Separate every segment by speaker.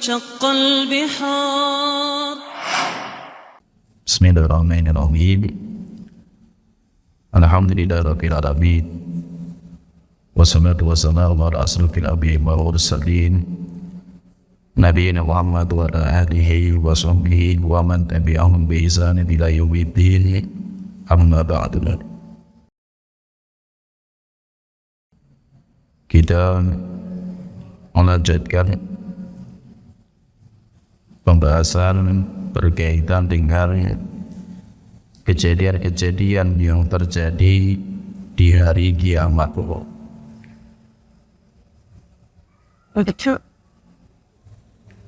Speaker 1: شق البحار.
Speaker 2: Bismillahirrahmanirrahim. Alhamdulillahirabbil alamin. Wassalatu wassalamu ala asrofil anbiya'i wal mursalin. Nabiyina Muhammad wa ala alihi wa sahbihi wa man tabi'ahum bi ihsan ila yaumiddin. Amma ba'du. Kita melanjutkan pembahasan berkaitan dengan kejadian-kejadian yang terjadi di hari kiamat.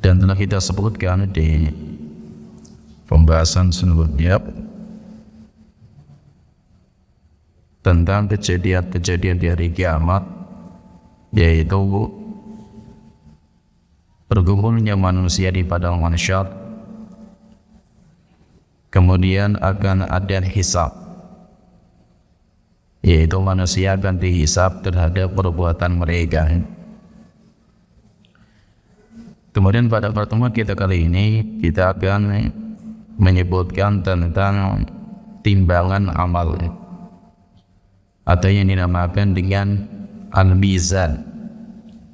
Speaker 2: Dan telah kita sebutkan di pembahasan sebelumnya tentang kejadian-kejadian di hari kiamat, yaitu berkumpulnya manusia di padang mahsyar, kemudian akan ada hisab, yaitu manusia akan dihisab terhadap perbuatan mereka. Kemudian pada pertemuan kita kali ini kita akan menyebutkan tentang timbangan amal atau yang dinamakan dengan al-mizan,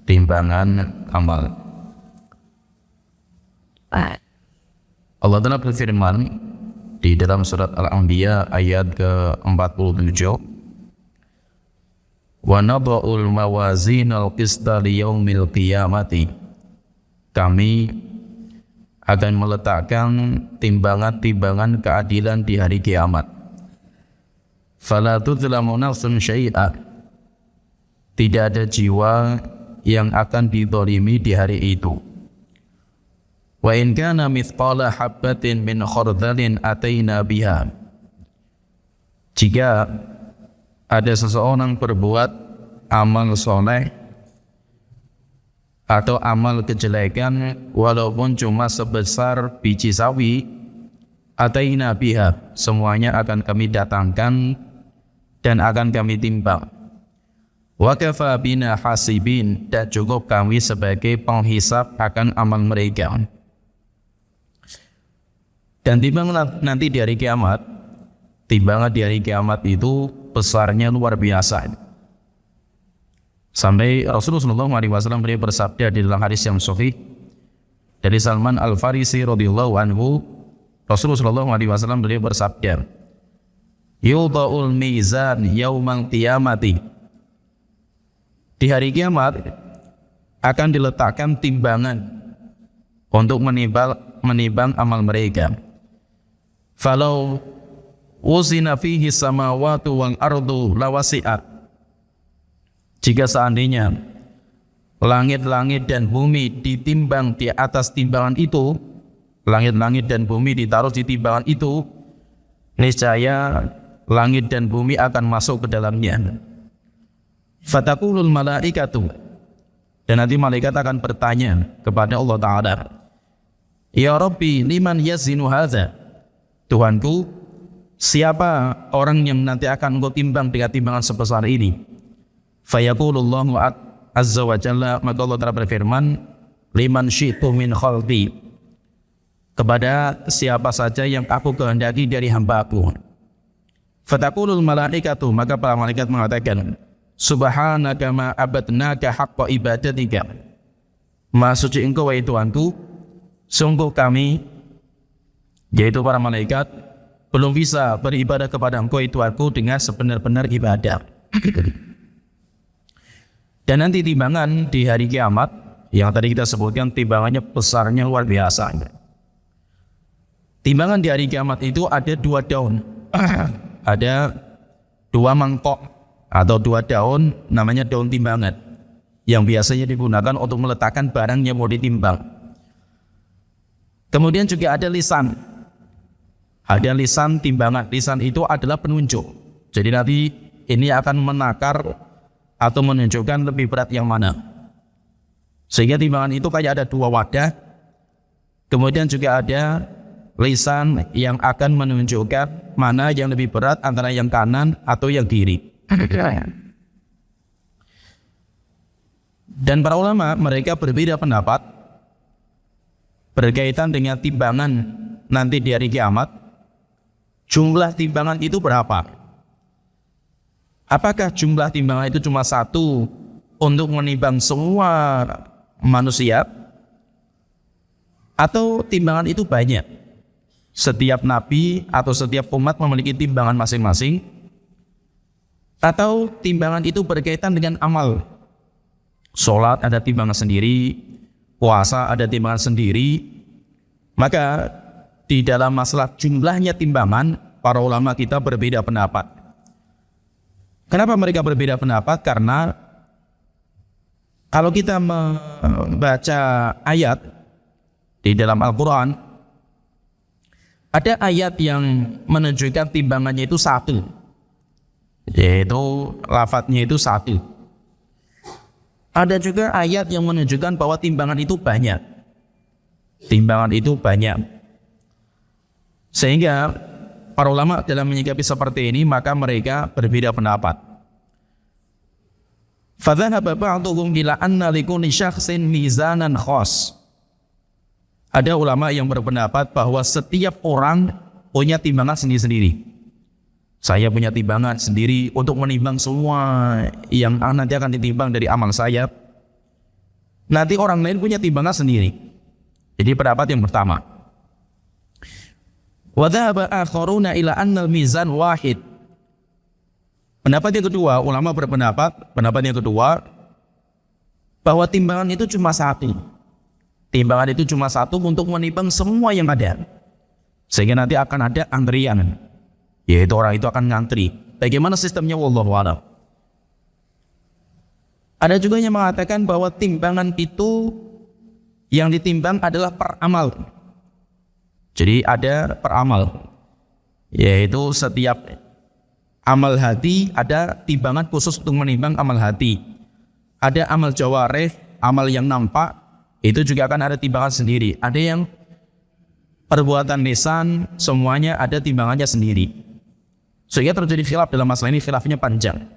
Speaker 2: timbangan amal. Allah Ta'ala berfirman di dalam surat Al-Anbiya ayat ke-47, wa nadha'ul mawazinal qista liyaumil qiyamati, kami akan meletakkan timbangan-timbangan keadilan di hari kiamat. Fala tudlamu nafsun syai'a, tidak ada jiwa yang akan dizalimi di hari itu. Wa in kana mithqala habbatin min khardalin ataina biha, jika ada seseorang berbuat amal soleh atau amal kejelekan walaupun cuma sebesar biji sawi, ataina biha, semuanya akan kami datangkan dan akan kami timbang. Wa kafa bina hasibin, dan cukup kami sebagai penghisab akan amal mereka. Dan timbangan nanti di hari kiamat, timbangan di hari kiamat itu besarnya luar biasa. Sampai Rasulullah SAW beliau bersabda di dalam hadis yang sahih dari Salman Al-Farisi radhiyallahu anhu, Rasulullah SAW beliau bersabda, yudha'ul mizan yaumal qiyamati, di hari kiamat akan diletakkan timbangan untuk menimbang amal mereka. Falau uzina fihi samawati wal ardu lawasi'at, jika seandainya langit-langit dan bumi ditimbang di atas timbangan itu, langit-langit dan bumi ditaruh di timbangan itu, niscaya langit dan bumi akan masuk ke dalamnya. Fataqulul malaikatu, dan nanti malaikat akan bertanya kepada Allah Ta'ala, ya Rabbi liman yazinu hadza, Tuhanku, siapa orang yang nanti akan engkau timbang dengan timbangan sebesar ini? Fayaqulullahu azza wa jalla, maka Allah Ta'ala berfirman, liman syi'tu min khalqi, kepada siapa saja yang aku kehendaki dari hamba-Aku. Fataqulul malaikatu, maka para malaikat mengatakan, subhanaka ma abadnaka haqqa ibadatika, maha suci engkau wahai Tuhanku, sungguh kami, yaitu para malaikat, belum bisa beribadah kepada engkau Tuhanku dengan sebenar-benar ibadah. Dan nanti timbangan di hari kiamat yang tadi kita sebutkan, timbangannya besarnya luar biasa. Timbangan di hari kiamat itu ada dua daun, ada dua mangkok atau dua daun, namanya daun timbangan, yang biasanya digunakan untuk meletakkan barang yang mau ditimbang. Kemudian juga ada lisan, timbangan. Lisan itu adalah penunjuk, jadi nanti ini akan menakar atau menunjukkan lebih berat yang mana. Sehingga timbangan itu kayak ada dua wadah. Kemudian juga ada lisan yang akan menunjukkan mana yang lebih berat antara yang kanan atau yang kiri. Dan para ulama mereka berbeda pendapat berkaitan dengan timbangan nanti di hari kiamat, jumlah timbangan itu berapa? Apakah jumlah timbangan itu cuma satu untuk menimbang semua manusia? Atau timbangan itu banyak? Setiap nabi atau setiap umat memiliki timbangan masing-masing? Atau timbangan itu berkaitan dengan amal? Sholat ada timbangan sendiri, puasa ada timbangan sendiri. Maka di dalam masalah jumlahnya timbangan, para ulama kita berbeda pendapat. Kenapa mereka berbeda pendapat? Karena kalau kita membaca ayat di dalam Al-Quran, ada ayat yang menunjukkan timbangannya itu satu, yaitu lafadznya itu satu. Ada juga ayat yang menunjukkan bahwa timbangan itu banyak. Timbangan itu banyak. Sehingga para ulama dalam menyikapi seperti ini, maka mereka berbeda pendapat. Fadhahaba ba'duhum ila anna likulli syakhsin mizanan khas. Ada ulama yang berpendapat bahwa setiap orang punya timbangan sendiri-sendiri. Saya punya timbangan sendiri untuk menimbang semua yang nanti akan ditimbang dari amal saya. Nanti orang lain punya timbangan sendiri. Jadi pendapat yang pertama. Wa dhahaba akharuna ila annal mizan wahid. Pendapat yang kedua, ulama pendapat yang kedua bahwa timbangan itu cuma satu. Timbangan itu cuma satu untuk menimbang semua yang ada. Sehingga nanti akan ada antrian. Yaitu orang itu akan ngantri. Bagaimana sistemnya? Wallahu a'lam. Ada juga yang mengatakan bahwa timbangan itu yang ditimbang adalah per amal. Jadi ada per amal, yaitu setiap amal hati ada timbangan khusus untuk menimbang amal hati. Ada amal jawareh, amal yang nampak, itu juga akan ada timbangan sendiri. Ada yang perbuatan lisan, semuanya ada timbangannya sendiri. Sehingga terjadi khilaf dalam masalah ini, khilafnya panjang.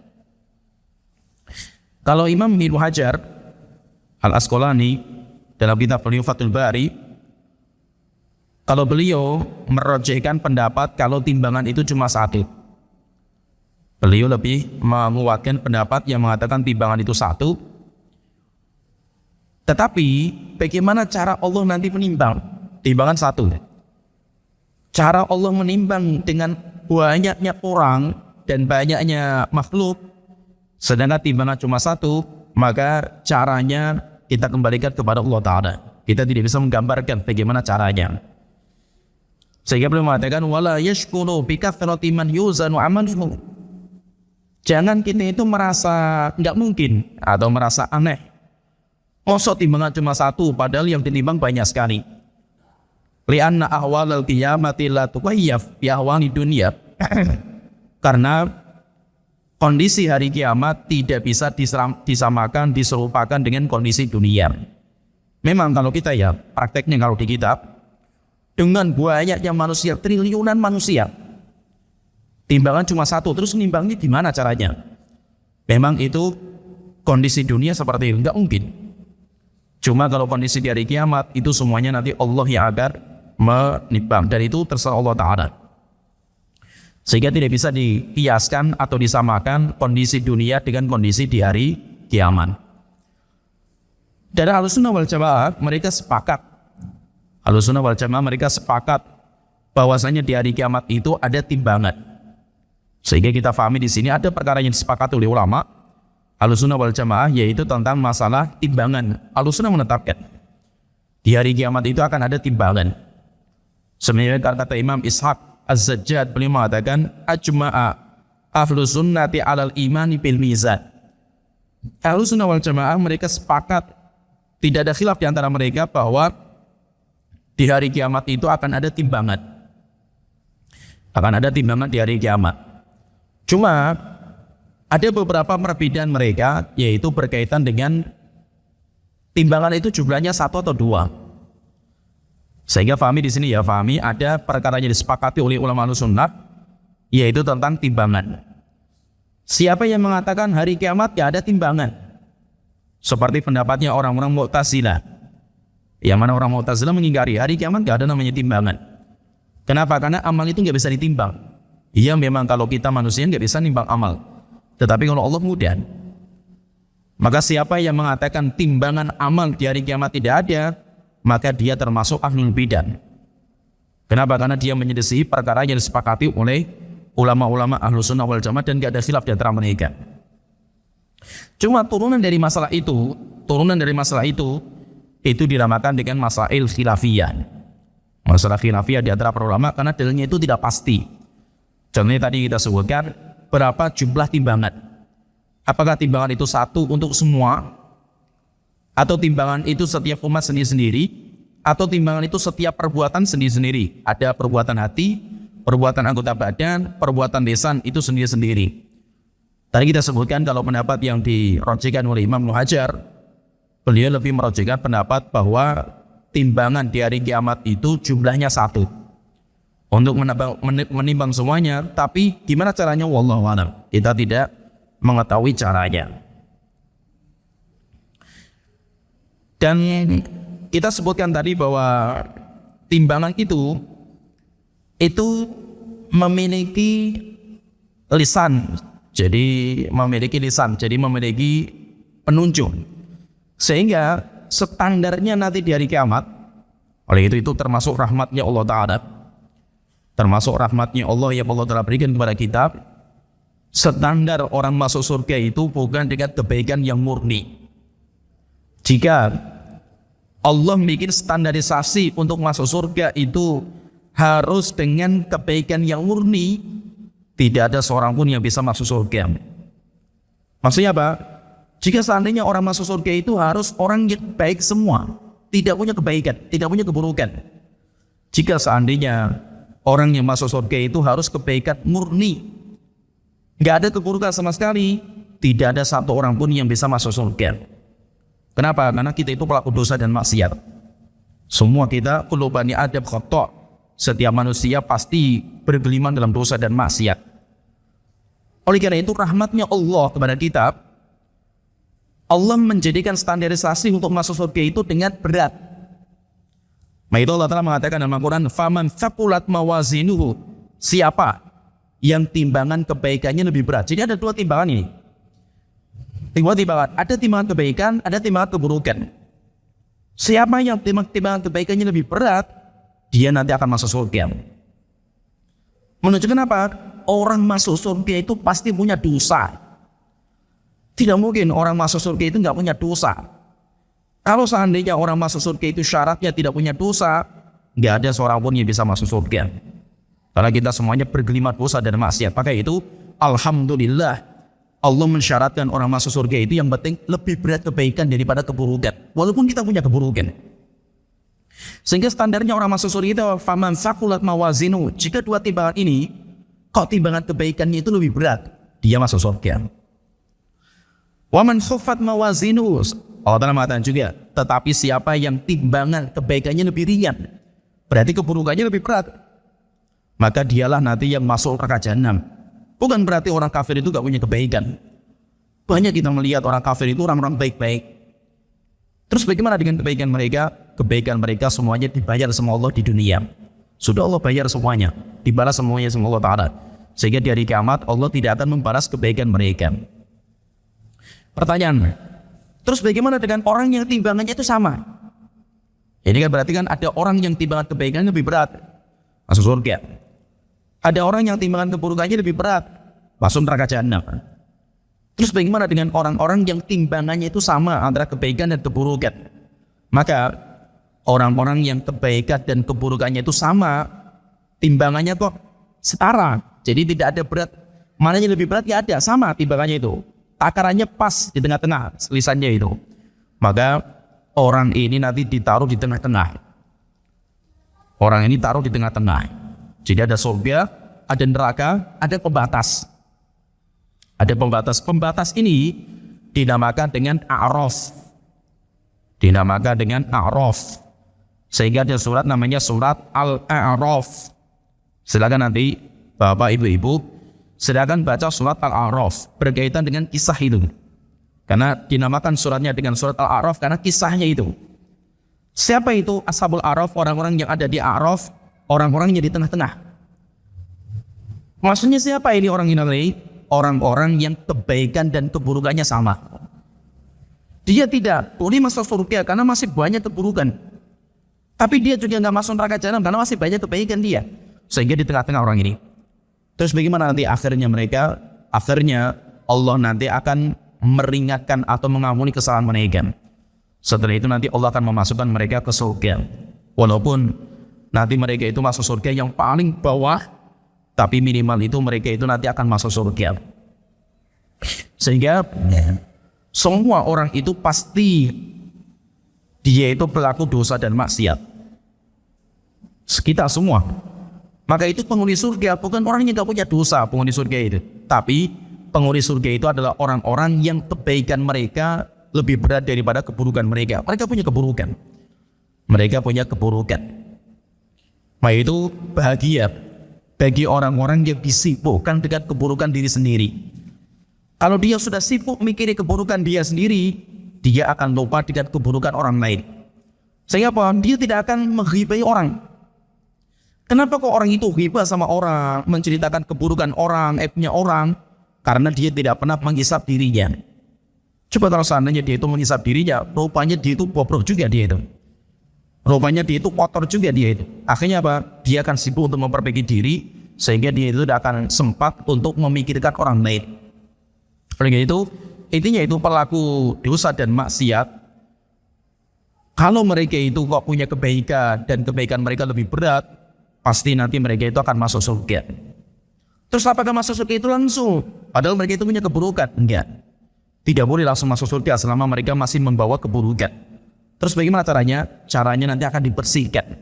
Speaker 2: Kalau Imam Ibnu Hajar Al-Asqalani dalam kitab beliau Fathul Bari, kalau beliau merojehkan pendapat kalau timbangan itu cuma satu. Beliau lebih menguatkan pendapat yang mengatakan timbangan itu satu. Tetapi bagaimana cara Allah nanti menimbang? Timbangan satu. Cara Allah menimbang dengan banyaknya orang dan banyaknya makhluk, sedangkan timbangan cuma satu, maka caranya kita kembalikan kepada Allah Ta'ala. Kita tidak bisa menggambarkan bagaimana caranya. Sehingga beliau mengatakan wala yashkuru bikathrati man yuzanu amaluhu. Jangan kita itu merasa enggak mungkin atau merasa aneh. Masa timbangan cuma satu padahal yang ditimbang banyak sekali. Li'anna ahwalal qiyamati la tuqayyaf bi ahwali dunya. Karena kondisi hari kiamat tidak bisa disamakan, diserupakan dengan kondisi dunia. Memang kalau kita ya prakteknya kalau di kitab, dengan banyaknya manusia, triliunan manusia, timbangan cuma satu, terus nimbangnya gimana caranya? Memang itu kondisi dunia seperti itu, enggak mungkin. Cuma kalau kondisi di hari kiamat, itu semuanya nanti Allah yang akan menimbang, dan itu terserah Allah Ta'ala. Sehingga tidak bisa dikiaskan atau disamakan kondisi dunia dengan kondisi di hari kiamat. Dan Ahlussunnah wal Jamaah mereka sepakat. Ahlussunnah wal Jamaah mereka sepakat bahwasanya di hari kiamat itu ada timbangan. Sehingga kita pahami di sini ada perkara yang disepakati oleh ulama Ahlussunnah wal Jamaah, yaitu tentang masalah timbangan. Ahlussunnah menetapkan di hari kiamat itu akan ada timbangan. Sebenarnya kata Imam Ishaq Az-Zajjad beliau mengatakan ajma'a ahlus sunnati 'alal imani bil mizan. Ahlussunnah wal Jamaah mereka sepakat, tidak ada khilaf di antara mereka bahwa di hari kiamat itu akan ada timbangan. Akan ada timbangan di hari kiamat. Cuma ada beberapa perbedaan mereka, yaitu berkaitan dengan timbangan itu jumlahnya satu atau dua. Sehingga fahami di sini ya, fahami ada perkara yang disepakati oleh ulama Ahlussunnah, yaitu tentang timbangan. Siapa yang mengatakan hari kiamat tidak ada timbangan? Seperti pendapatnya orang-orang Mu'tazilah. Yang mana orang Mu'tazilah mengingkari hari kiamat nggak ada namanya timbangan. Kenapa? Karena amal itu nggak bisa ditimbang. Iya memang kalau kita manusia nggak bisa nimbang amal. Tetapi kalau Allah mudah. Maka siapa yang mengatakan timbangan amal di hari kiamat tidak ada, maka dia termasuk ahlul bidah. Kenapa? Karena dia menyelisihi perkara yang disepakati oleh ulama-ulama ahlu sunnah wal jamaah dan tidak ada khilaf di antara mereka. Cuma turunan dari masalah itu dinamakan dengan masail khilafiyah. Masalah khilafiyah di antara para ulama karena dalilnya itu tidak pasti. Contohnya tadi kita sebutkan berapa jumlah timbangan. Apakah timbangan itu satu untuk semua, atau timbangan itu setiap umat sendiri-sendiri, atau timbangan itu setiap perbuatan sendiri-sendiri. Ada perbuatan hati, perbuatan anggota badan, perbuatan lisan itu sendiri-sendiri. Tadi kita sebutkan kalau pendapat yang dirojihkan oleh Imam Ibnu Hajar, beliau lebih merojihkan pendapat bahwa timbangan di hari kiamat itu jumlahnya satu untuk menimbang semuanya. Tapi gimana caranya? Wallahu a'lam. Kita tidak mengetahui caranya. Dan kita sebutkan tadi bahwa timbangan itu memiliki lisan. Jadi memiliki penunjuk. Sehingga standarnya nanti di hari kiamat, oleh itu termasuk rahmatnya Allah Ta'ala, termasuk rahmatnya Allah yang Allah telah berikan kepada kita. Standar orang masuk surga itu bukan dengan kebaikan yang murni. Jika Allah bikin standarisasi untuk masuk surga itu harus dengan kebaikan yang murni, tidak ada seorang pun yang bisa masuk surga. Maksudnya apa? Jika seandainya orang masuk surga itu harus orang yang baik semua, tidak punya kebaikan, tidak punya keburukan. Jika seandainya orang yang masuk surga itu harus kebaikan murni, nggak ada keburukan sama sekali, tidak ada satu orang pun yang bisa masuk surga. Kenapa? Karena kita itu pelaku dosa dan maksiat. Semua kita, kullu bani Adam khata'. Setiap manusia pasti bergelimang dalam dosa dan maksiat. Oleh karena itu rahmatnya Allah kepada kita, Allah menjadikan standarisasi untuk masuk surga itu dengan berat. Maka itu Allah Ta'ala mengatakan dalam Al-Quran, faman thaqulat mawazinuhu, siapa yang timbangan kebaikannya lebih berat. Jadi ada dua timbangan ini. Dua timbangan. Ada timbangan kebaikan, ada timbangan keburukan. Siapa yang timbangan kebaikannya lebih berat, dia nanti akan masuk surga. Menunjukkan apa? Orang masuk surga itu pasti punya dosa. Tidak mungkin orang masuk surga itu nggak punya dosa. Kalau seandainya orang masuk surga itu syaratnya tidak punya dosa, nggak ada seorang pun yang bisa masuk surga. Karena kita semuanya bergelimang dosa dan maksiat. Maka itu, alhamdulillah, Allah mensyaratkan orang masuk surga itu yang penting lebih berat kebaikan daripada keburukan. Walaupun kita punya keburukan. Sehingga standarnya orang masuk surga itu faman thaqulat mawazinu. Jika dua timbangan ini, kok timbangan kebaikannya itu lebih berat, dia masuk surga. Waman khuffat mawazinu, Allah Ta'ala mengatakan juga, tetapi siapa yang timbangan kebaikannya lebih ringan, berarti keburukannya lebih berat, maka dialah nanti yang masuk neraka jahanam. Bukan berarti orang kafir itu gak punya kebaikan. Banyak kita melihat orang kafir itu orang-orang baik-baik. Terus bagaimana dengan kebaikan mereka? Kebaikan mereka semuanya dibayar sama Allah di dunia. Sudah Allah bayar semuanya, dibalas semuanya sama Allah Ta'ala. Sehingga di hari kiamat Allah tidak akan membalas kebaikan mereka. Pertanyaan, terus bagaimana dengan orang yang timbangannya itu sama? Ini kan berarti kan ada orang yang timbangan kebaikannya lebih berat, masuk surga. Ada orang yang timbangan keburukannya lebih berat, masuk neraka jahanam. Terus bagaimana dengan orang-orang yang timbangannya itu sama antara kebaikan dan keburukan? Maka orang-orang yang kebaikan dan keburukannya itu sama, timbangannya kok setara. Jadi tidak ada berat, mana yang lebih berat ya ada, sama timbangannya itu. Takarannya pas di tengah-tengah lisannya itu. Maka orang ini nanti ditaruh di tengah-tengah. Orang ini taruh di tengah-tengah. Jadi ada surga, ada neraka, ada pembatas. Ada pembatas. Pembatas ini dinamakan dengan a'raf. Dinamakan dengan a'raf. Sehingga ada surat namanya surat Al-A'raf. Silakan nanti Bapak Ibu-ibu sedangkan baca surat Al-A'raf berkaitan dengan kisah itu. Karena dinamakan suratnya dengan surat Al-A'raf karena kisahnya itu. Siapa itu Ashabul A'raf? Orang-orang yang ada di A'raf, orang-orang yang di tengah-tengah. Maksudnya siapa ini orang ini? Orang-orang yang kebaikan dan keburukannya sama. Dia tidak boleh masuk surga karena masih banyak keburukan. Tapi dia juga nggak masuk neraka jahanam karena masih banyak kebaikan dia. Sehingga di tengah-tengah orang ini. Terus bagaimana nanti akhirnya mereka? Akhirnya Allah nanti akan meringankan atau mengampuni kesalahan mereka. Setelah itu nanti Allah akan memasukkan mereka ke surga. Walaupun nanti mereka itu masuk surga yang paling bawah, tapi minimal itu mereka itu nanti akan masuk surga. Sehingga semua orang itu pasti dia itu pelaku dosa dan maksiat. Kita semua. Maka itu penghuni surga bukan orang yang gak punya dosa penghuni surga itu. Tapi penghuni surga itu adalah orang-orang yang kebaikan mereka lebih berat daripada keburukan mereka. Mereka punya keburukan. Mereka punya keburukan. Maka itu bahagia bagi orang-orang yang disibukkan dengan keburukan diri sendiri. Kalau dia sudah sibuk mikirin keburukan dia sendiri, dia akan lupa dengan keburukan orang lain. Sehingga apa? Dia tidak akan menghibai orang. Kenapa kok orang itu hibah sama orang, menceritakan keburukan orang, aibnya orang? Karena dia tidak pernah menghisap dirinya. Coba kalau seandainya dia itu menghisap dirinya, rupanya dia itu bobrok juga dia itu. Rupanya dia itu kotor juga dia itu. Akhirnya apa? Dia akan sibuk untuk memperbaiki diri, sehingga dia itu tidak akan sempat untuk memikirkan orang lain. Oleh itu, intinya itu pelaku dosa dan maksiat. Kalau mereka itu kok punya kebaikan dan kebaikan mereka lebih berat, pasti nanti mereka itu akan masuk surga. Terus apakah masuk surga itu langsung? Padahal mereka itu punya keburukan. Enggak. Tidak boleh langsung masuk surga selama mereka masih membawa keburukan. Terus bagaimana caranya? Caranya nanti akan dibersihkan.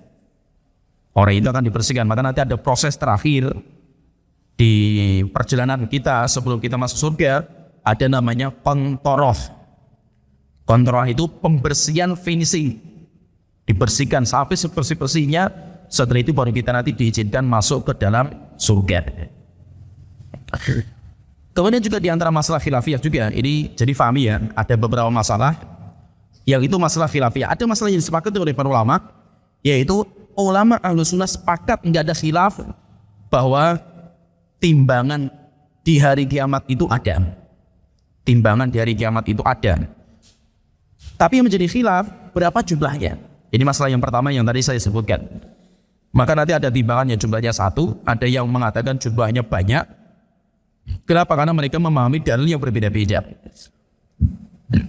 Speaker 2: Orang itu akan dibersihkan. Maka nanti ada proses terakhir di perjalanan kita sebelum kita masuk surga. Ada namanya kontoroh. Kontoroh itu pembersihan finishing. Dibersihkan sampai sebersih-bersihnya. Setelah itu baru kita nanti diizinkan masuk ke dalam surga. Kemudian juga di antara masalah khilafiyah juga. Ini jadi fahami ya. Ada beberapa masalah. Yang itu masalah khilafiyah. Ada masalah yang disepakati oleh para ulama. Yaitu ulama Ahlussunnah sepakat nggak ada khilaf bahwa timbangan di hari kiamat itu ada. Timbangan di hari kiamat itu ada. Tapi yang menjadi khilaf berapa jumlahnya? Ini masalah yang pertama yang tadi saya sebutkan. Maka nanti ada timbangan yang jumlahnya 1, ada yang mengatakan jumlahnya banyak. Kenapa? Karena mereka memahami dalil yang berbeda-beda.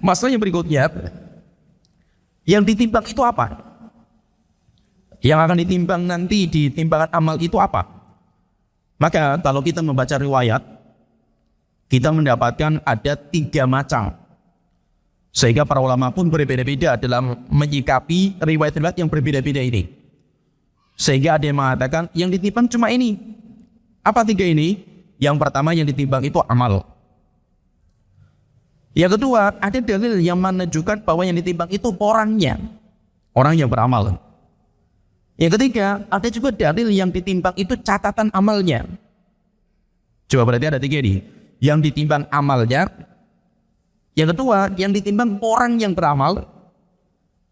Speaker 2: Masalah yang berikutnya, yang ditimbang itu apa? Yang akan ditimbang nanti di timbangan amal itu apa? Maka kalau kita membaca riwayat, kita mendapatkan ada 3 macam. Sehingga para ulama pun berbeda-beda dalam menyikapi riwayat-riwayat yang berbeda-beda ini. Sehingga ada yang mengatakan yang ditimbang cuma ini. Apa 3 ini? Yang pertama yang ditimbang itu amal. Yang kedua, ada dalil yang menunjukkan bahwa yang ditimbang itu orangnya. Orang yang beramal. Yang ketiga, ada juga dalil yang ditimbang itu catatan amalnya. Coba berarti ada 3 ini. Yang ditimbang amalnya. Yang kedua, yang ditimbang orang yang beramal.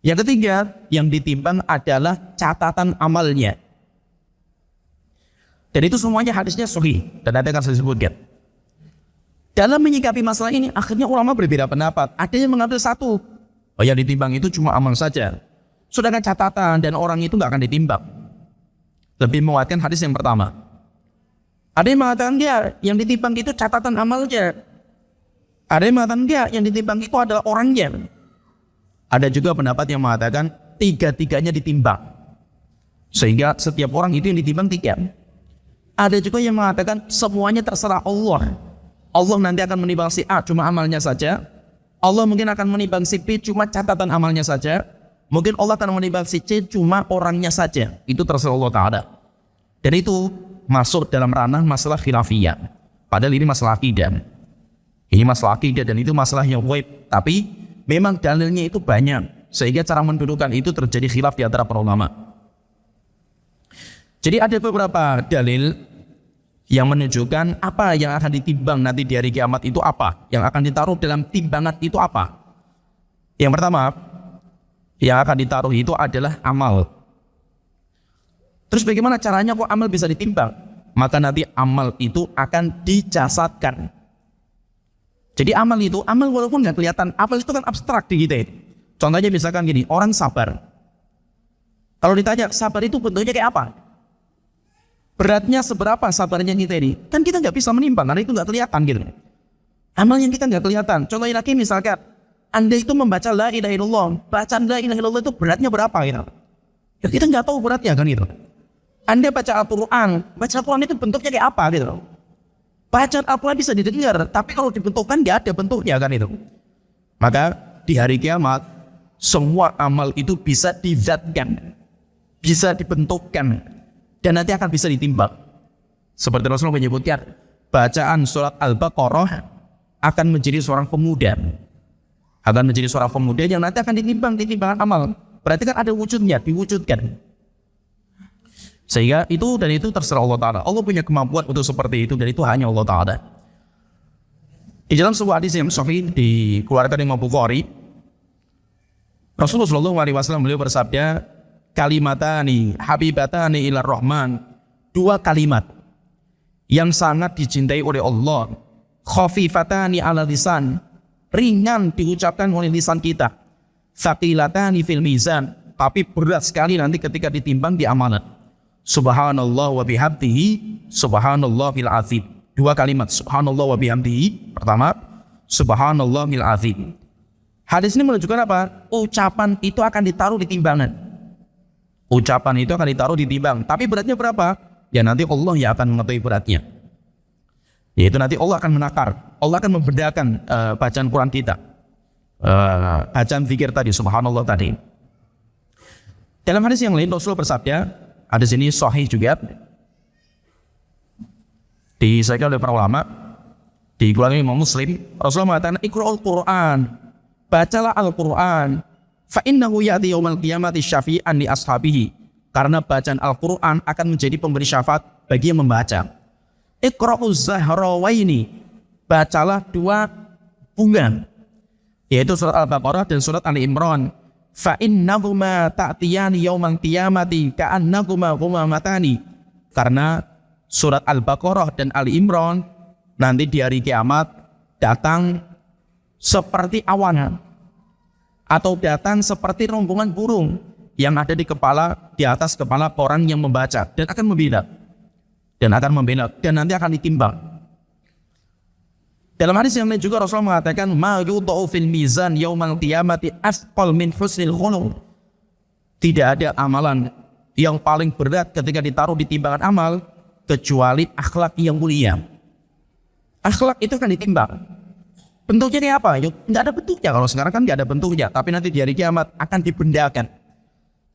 Speaker 2: Yang ketiga, yang ditimbang adalah catatan amalnya. Dan itu semuanya hadisnya sahih. Dan nanti akan saya sebutkan. Dalam menyikapi masalah ini, akhirnya ulama berbeda pendapat. Ada yang mengambil 1. Oh, yang ditimbang itu cuma amal saja. Sedangkan catatan dan orang itu nggak akan ditimbang. Lebih menguatkan hadis yang pertama. Ada yang mengatakan dia yang ditimbang itu catatan amalnya. Ada yang mengatakan dia yang ditimbang itu adalah orangnya. Ada juga pendapat yang mengatakan 3-tiganya ditimbang. Sehingga setiap orang itu yang ditimbang 3. Ada juga yang mengatakan semuanya terserah Allah. Allah nanti akan menimbang si A cuma amalnya saja. Allah mungkin akan menimbang si B cuma catatan amalnya saja. Mungkin Allah akan menimbang si C cuma orangnya saja. Itu terserah Allah Ta'ala. Dan itu masuk dalam ranah masalah khilafiyah. Padahal ini masalah akidah. Ini masalah akidah dan itu masalah yang waib. Tapi memang dalilnya itu banyak. Sehingga cara mendudukan itu terjadi khilaf di antara para ulama. Jadi ada beberapa dalil yang menunjukkan apa yang akan ditimbang nanti di hari kiamat itu apa. Yang akan ditaruh dalam timbangan itu apa. Yang pertama, yang akan ditaruh itu adalah amal. Terus bagaimana caranya kok amal bisa ditimbang? Maka nanti amal itu akan dijasadkan. Jadi amal walaupun nggak kelihatan, amal itu kan abstrak di kita itu. Contohnya misalkan gini, orang sabar. Kalau ditanya sabar itu bentuknya kayak apa? Beratnya seberapa sabarnya kita ini? Kan kita nggak bisa menimbang karena itu nggak kelihatan gitu. Amal yang kita nggak kelihatan. Contohnya lagi misalkan, Anda itu membaca la ilaha illallah, bacaan la ilaha illallah itu beratnya berapa gitu? Ya kita nggak tahu beratnya kan gitu. Anda baca Al-Quran itu bentuknya kayak apa gitu. Bacaan Al-Quran bisa didengar, tapi kalau dibentukkan nggak ada bentuknya kan itu. Maka di hari kiamat, semua amal itu bisa dizatkan, bisa dibentukkan, dan nanti akan bisa ditimbang. Seperti Rasulullah menyebutkan, bacaan surat Al-Baqarah akan menjadi seorang pemuda. Akan menjadi seorang pemuda yang nanti akan ditimbang amal. Berarti kan ada wujudnya, diwujudkan. Sehingga itu terserah Allah Ta'ala. Allah punya kemampuan untuk seperti itu, dan itu hanya Allah Ta'ala. Di dalam sebuah hadis yang sahih dikeluarkan Imam Bukhari, Rasulullah SAW beliau bersabda, kalimatani habibatani ilar rahman, dua kalimat yang sangat dicintai oleh Allah, khafifatani ala lisan, ringan diucapkan oleh lisan kita, thaqilatani fil mizan, tapi berat sekali nanti ketika ditimbang di amalan. Subhanallah wa bihamdihi, subhanallahil azim. Dua kalimat, subhanallah wa bihamdihi. Pertama, subhanallahil azim. Hadis ini menunjukkan apa? Ucapan itu akan ditaruh di timbangan. Ucapan itu akan ditaruh di timbang. Tapi beratnya berapa? Ya nanti Allah yang akan mengetahui beratnya. Yaitu nanti Allah akan menakar. Allah akan membedakan bacaan Quran kita. Bacaan zikir tadi, subhanallah tadi. Dalam hadis yang lain Rasulullah bersabda, hadis ini sahih juga, disahkan oleh para ulama, dikeluarkan Imam Muslim. Rasulullah mengatakan, iqra'ul Quran, bacalah Al-Quran, fa innahu ya'ti yaumal qiyamati syafi'an li ashabihi, karena bacaan Al-Quran akan menjadi pemberi syafaat bagi yang membaca. Iqra'uz zahrawaini, bacalah dua bunga, yaitu surat Al-Baqarah dan surat Ali Imran. Fa innahuma ta'tiyani yaumal qiyamati ka'annahuma ghumamatani, karena surat Al-Baqarah dan Ali Imran nanti di hari kiamat datang seperti awan atau datang seperti rombongan burung yang ada di atas kepala orang yang membaca, dan akan membina dan nanti akan ditimbang. Dalam hadis yang lain juga Rasulullah mengatakan, ma yudha'u fil mizan yaumal qiyamati asqal min husnil khuluq. Tidak ada amalan yang paling berat ketika ditaruh di timbangan amal kecuali akhlak yang mulia. Akhlak itu akan ditimbang. Bentuknya kayak apa? Tidak ada bentuknya. Kalau sekarang kan tidak ada bentuknya, tapi nanti di hari kiamat akan dibendakan.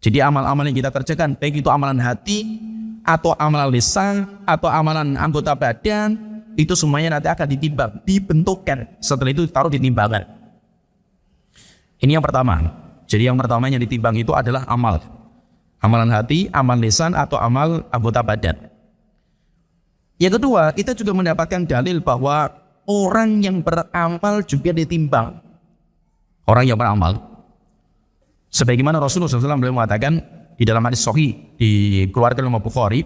Speaker 2: Jadi amal-amal yang kita kerjakan, baik itu amalan hati atau amalan lisan atau amalan anggota badan, itu semuanya nanti akan ditimbang, dibentukkan. Setelah itu ditaruh di timbangan. Ini yang pertama. Jadi yang pertama yang ditimbang itu adalah amal. Amalan hati, amal lisan, atau amal anggota badan. Yang kedua, kita juga mendapatkan dalil bahwa orang yang beramal juga ditimbang. Orang yang beramal. Sebagaimana Rasulullah SAW beliau mengatakan di dalam hadis sahih dikeluarkan oleh Bukhari,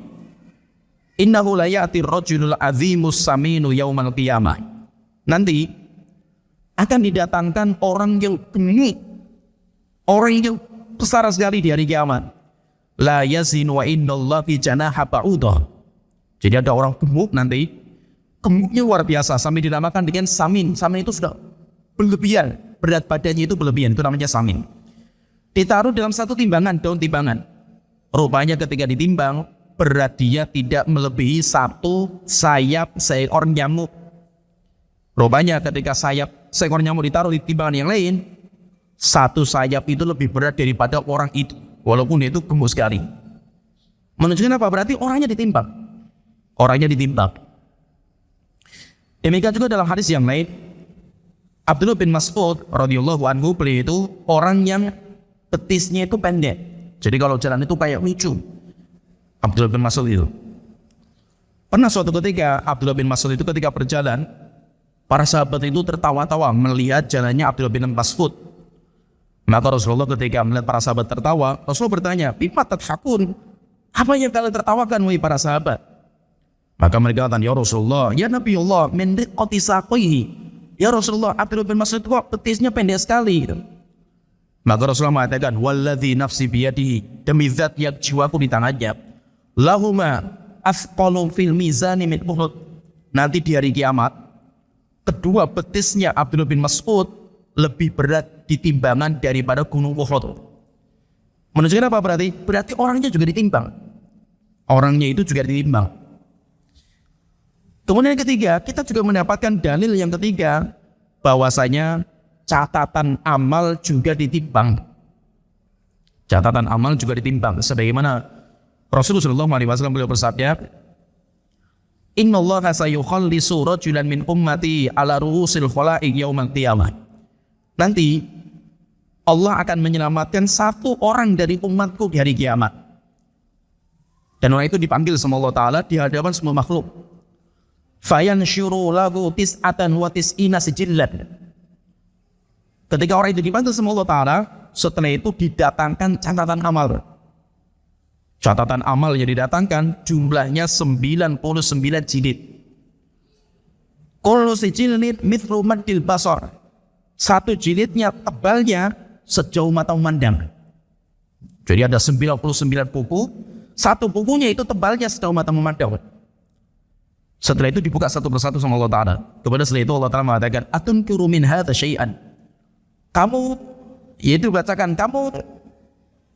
Speaker 2: innahu la ya'ti rajulul azimus saminu yaumal qiyamah. Nanti akan didatangkan orang yang gemuk, orang yang besar sekali di hari kiamat. La yazinu wa innallahi janaha ba'udah. Jadi ada orang gemuk nanti, gemuknya luar biasa sampai dinamakan dengan samin. Samin itu sudah berlebihan, berat badannya itu berlebihan, itu namanya samin. Ditaruh dalam satu timbangan, daun timbangan. Rupanya ketika ditimbang, berat dia tidak melebihi satu sayap seekor nyamuk. Rupanya ketika sayap seekor nyamuk ditaruh di timbangan yang lain, satu sayap itu lebih berat daripada orang itu, walaupun itu gemuk sekali. Menunjukkan apa? Berarti orangnya ditimbang. Orangnya ditimbang. Demikian juga dalam hadis yang lain, Abdullah bin Mas'ud radhiyallahu anhu, beliau itu orang yang betisnya itu pendek. Jadi kalau jalan itu kayak lucu. Abdullah bin Mas'ud itu. Pernah suatu ketika Abdullah bin Mas'ud itu ketika berjalan, para sahabat itu tertawa-tawa melihat jalannya Abdullah bin Mas'ud. Maka Rasulullah ketika melihat para sahabat tertawa, Rasulullah bertanya, "Bima tadhakun?" Apa yang kalian tertawakan wahai para sahabat? Maka mereka katakan, "Ya Rasulullah, ya Nabi Allah, min riqqati saqihi." Ya Rasulullah, Abdullah bin Mas'ud kok petisnya pendek sekali gitu. Maka Rasulullah mengatakan, "Walladzi nafsi biyadihi," demi zat yang jiwaku di tangannya, "lahuma asqalu fil mizani min Uhud." Nanti di hari kiamat, kedua betisnya Abdullah bin Mas'ud lebih berat di timbangan daripada gunung Uhud. Menunjukkan apa berarti? Berarti orangnya juga ditimbang. Orangnya itu juga ditimbang. Kemudian yang ketiga, kita juga mendapatkan dalil yang ketiga, bahwasanya catatan amal juga ditimbang. Catatan amal juga ditimbang. Sebagaimana Rasulullah SAW beliau bersabda, "Innallaha sayukhallisu rajulan min ummati ala ru'usil khalaiq yaumal qiyamah." Nanti Allah akan menyelamatkan satu orang dari umatku di hari kiamat. Dan orang itu dipanggil sama Allah Ta'ala di hadapan semua makhluk. Fayansyuru lahu tis'atan wa tis'ina sijillan. Ketika orang itu dipanggil sama Allah Ta'ala, setelah itu didatangkan catatan amal. Catatan amal yang didatangkan jumlahnya 99 jilid. Kullu sijilin mithlu maddil basar. Satu jilidnya tebalnya sejauh mata memandang. Jadi ada 99 buku, satu bukunya itu tebalnya sejauh mata memandang. Setelah itu dibuka satu persatu sama Allah Ta'ala. Kemudian setelah itu Allah Ta'ala mengatakan, "Atunkiru min hadza syai'an." Kamu, yaitu bacakan, kamu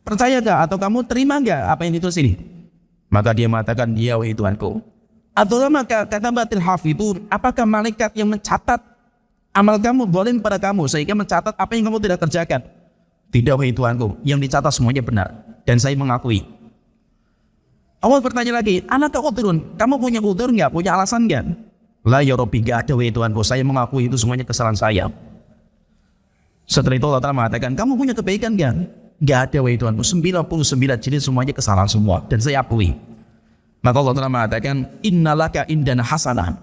Speaker 2: percaya gak atau kamu terima gak apa yang ditulis ini? Maka dia mengatakan, "Ya wahai Tuhanku." Atau maka kata batil hafidun, apakah malaikat yang mencatat amal kamu boleh pada kamu sehingga mencatat apa yang kamu tidak kerjakan? Tidak wahai Tuhanku, yang dicatat semuanya benar dan saya mengakui. Allah bertanya lagi, "Anaka udhrun?" Kamu punya udhur nggak? Punya alasan nggak? "La ya Rabbi," nggak ada wahai Tuhanku, saya mengakui itu semuanya kesalahan saya. Setelah itu Allah Ta'ala mengatakan, "Kamu punya kebaikan nggak?" Nggak ada wahai Tuhanku, 99 jenis semuanya kesalahan semua dan saya akui. Maka Allah Ta'ala mengatakan, "Innalaka indana hasanah."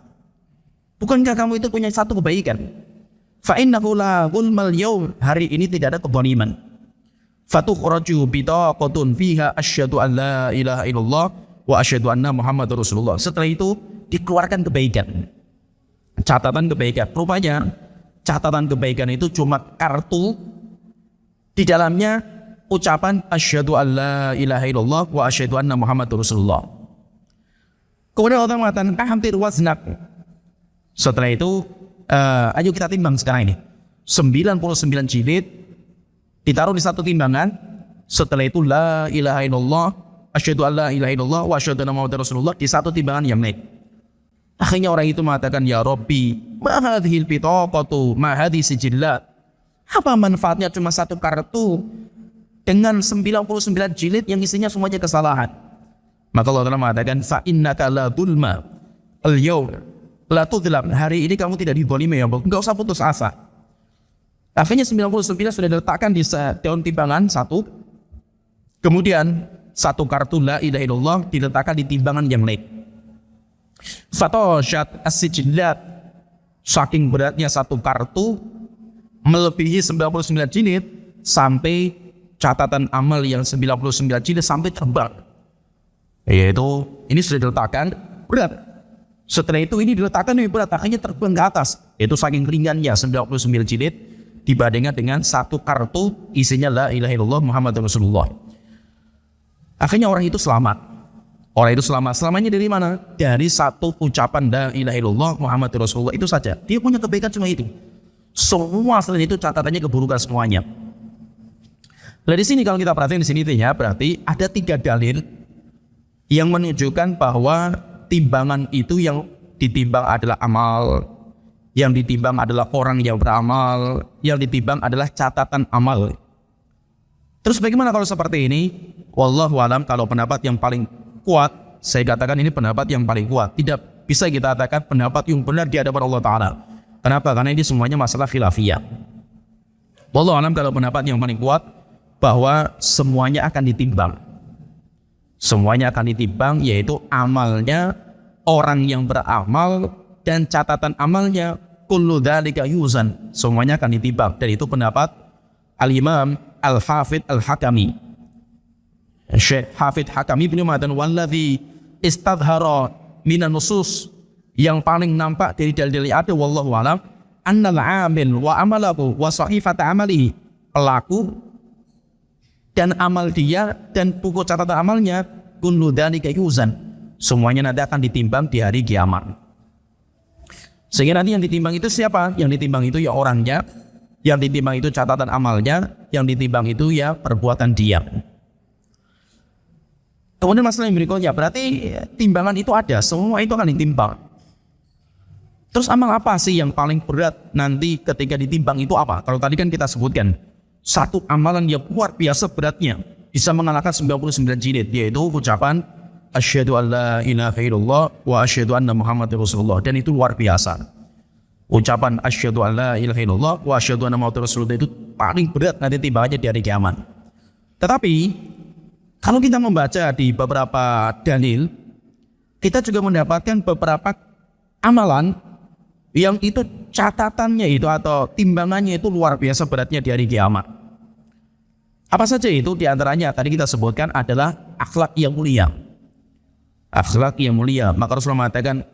Speaker 2: Bukankah kamu itu punya satu kebaikan? Fa innahu la zulmal yaum, hari ini tidak ada kezaliman. Fatukhraju bitaqatun fiha asyhadu an la ilaha illallah wa asyhadu anna Muhammadar Rasulullah. Setelah itu dikeluarkan kebaikan. Catatan kebaikan. Rupanya catatan kebaikan itu cuma kartu, di dalamnya ucapan asyhadu an la ilaha illallah wa asyhadu anna Muhammadar Rasulullah. Kemudian Allah mengatakan hampir waznak. Setelah itu ayo kita timbang sekarang ini. 99 jilid ditaruh di satu timbangan. Setelah itu la ilaha illallah, asyhadu an la ilaha illallah wa asyhadu anna Muhammadar Rasulullah di satu timbangan yang lain. Akhirnya orang itu mengatakan, "Ya Rabbi, ma hadhil bitaqatu, ma hadhi sijillat." Apa manfaatnya cuma satu kartu dengan 99 jilid yang isinya semuanya kesalahan? Maka Allah Ta'ala mengatakan, "Fa innaka la dzulma al-yaum la tudlam." Hari ini kamu tidak dizalimi ya Allah. Enggak usah putus asa. Akhirnya 99 sudah diletakkan di daun timbangan satu. Kemudian satu kartu la ilaha illallah diletakkan di timbangan yang lain. Fatoshat as-sijillat, saking beratnya satu kartu melebihi 99 jilid sampai catatan amal yang 99 jilid sampai terbang. Yaitu ini sudah diletakkan berat. Setelah itu ini diletakkan lebih berat, akhirnya terbang ke atas. Itu saking ringannya 99 jilid dibandingkan dengan satu kartu isinya la ilaha illallah Muhammadur Rasulullah. Akhirnya orang itu selamat. Orang itu selamat. Selamanya dari mana? Dari satu ucapan la ilaha illallah Muhammadur Rasulullah itu saja. Dia punya kebaikan cuma itu. Semua selain itu catatannya keburukan semuanya. Nah di sini kalau kita perhatikan di sini berarti ada 3 dalil yang menunjukkan bahwa timbangan itu yang ditimbang adalah amal, yang ditimbang adalah orang yang beramal, yang ditimbang adalah catatan amal. Terus bagaimana kalau seperti ini? Wallahu alam, kalau pendapat yang paling kuat, saya katakan ini pendapat yang paling kuat. Tidak bisa kita katakan pendapat yang benar di hadapan Allah Ta'ala. Kenapa? Karena ini semuanya masalah khilafiyah. Wallahu alam, kalau pendapat yang paling kuat bahwa semuanya akan ditimbang. Semuanya akan ditimbang, yaitu amalnya orang yang beramal dan catatan amalnya kullu dzalika yuzan, semuanya akan ditimbang. Dan itu pendapat Al-Imam Al-Hafidh Al-Hakami. Syekh Hafidh Hakami beliau mengatakan walladzi istadhara minan nusus, yang paling nampak dari dalil ada wallahu alam annal amil wa amalahu wa sahifata amalihi, pelaku dan amal dia dan buku catatan amalnya, kullu dzalika yuzan, semuanya nanti akan ditimbang di hari kiamat. Sehingga nanti yang ditimbang itu siapa? Yang ditimbang itu ya orangnya, yang ditimbang itu catatan amalnya, yang ditimbang itu ya perbuatan dia. Kemudian masalah yang berikutnya, berarti timbangan itu ada, semua itu akan ditimbang. Terus amal apa sih yang paling berat nanti ketika ditimbang itu apa? Kalau tadi kan kita sebutkan, satu amalan yang luar biasa beratnya, bisa mengalahkan 99 jilid, yaitu ucapan asyhadu an la ilaha illallah wa asyhadu anna muhammadar rasulullah, dan itu luar biasa. Ucapan asyhadu an la ilaha illallah wa asyhadu anna muhammadar rasulullah itu paling berat nanti timbangannya di hari kiamat. Tetapi kalau kita membaca di beberapa dalil, kita juga mendapatkan beberapa amalan yang itu catatannya itu atau timbangannya itu luar biasa beratnya di hari kiamat. Apa saja itu? Di antaranya tadi kita sebutkan adalah akhlak yang mulia. Akhlak yang mulia. Maka Rasulullah mengatakan,